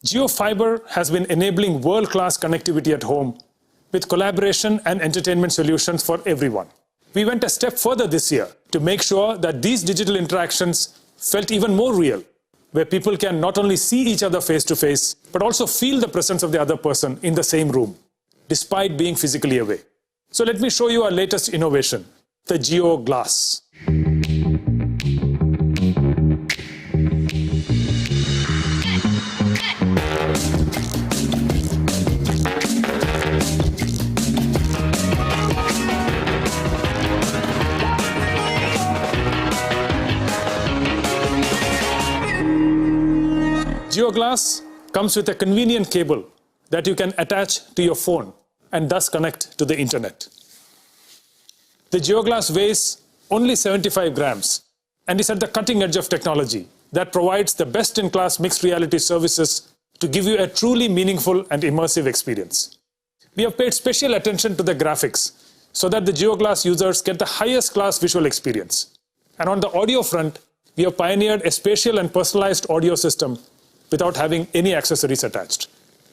JioFiber has been enabling world-class connectivity at home with collaboration and entertainment solutions for everyone. We went a step further this year to make sure that these digital interactions felt even more real, where people can not only see each other face to face, but also feel the presence of the other person in the same room, despite being physically away. So let me show you our latest innovation, the Jio Glass. Jio Glass comes with a convenient cable that you can attach to your phone and thus connect to the internet. The Jio Glass weighs only 75 grams and is at the cutting edge of technology that provides the best-in-class mixed reality services to give you a truly meaningful and immersive experience. We have paid special attention to the graphics so that the Jio Glass users get the highest class visual experience. And on the audio front, we have pioneered a spatial and personalized audio system without having any accessories attached.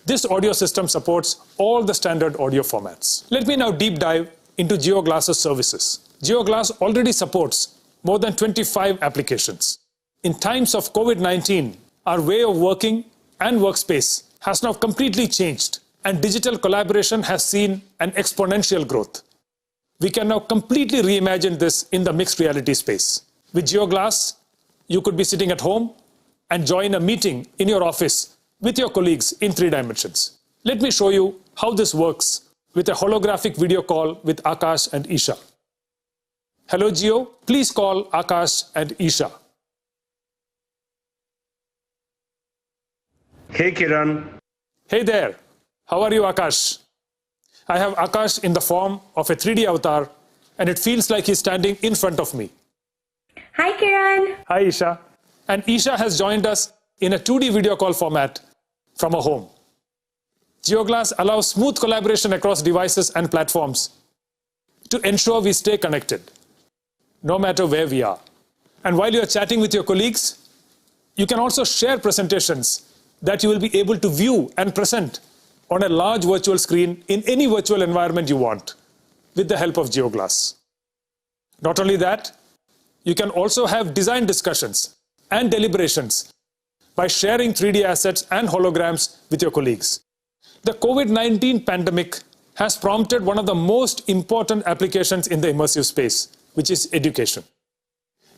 This audio system supports all the standard audio formats. Let me now deep dive into Jio Glass's services. Jio Glass already supports more than 25 applications. In times of COVID-19, our way of working and workspace has now completely changed, and digital collaboration has seen an exponential growth. We can now completely reimagine this in the mixed reality space. With Jio Glass, you could be sitting at home and join a meeting in your office with your colleagues in 3 dimensions. Let me show you how this works with a holographic video call with Akash and Isha. Hello Jio, please call Akash and Isha. Hey Kiran. Hey there, how are you Akash? I have Akash in the form of a 3D avatar and it feels like he's standing in front of me. Hi Kiran. Hi Isha. And Isha has joined us in a 2D video call format from her home. Jio Glass allows smooth collaboration across devices and platforms to ensure we stay connected, no matter where we are. And while you're chatting with your colleagues, you can also share presentations that you will be able to view and present on a large virtual screen in any virtual environment you want with the help of Jio Glass. Not only that, you can also have design discussions and deliberations by sharing 3D assets and holograms with your colleagues. The COVID-19 pandemic has prompted one of the most important applications in the immersive space, which is education.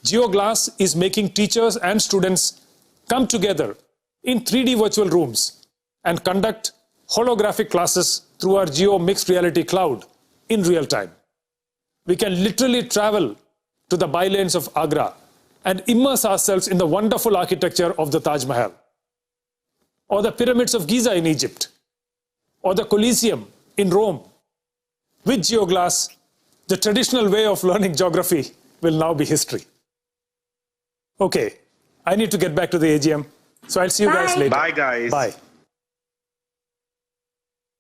Jio Glass is making teachers and students come together in 3D virtual rooms and conduct holographic classes through our Jio Mixed Reality Cloud in real time. We can literally travel to the bylanes of Agra and immerse ourselves in the wonderful architecture of the Taj Mahal, or the pyramids of Giza in Egypt, or the Colosseum in Rome. With Jio Glass, the traditional way of learning geography will now be history. Okay, I need to get back to the AGM, so I'll see you guys later. Bye guys. Bye.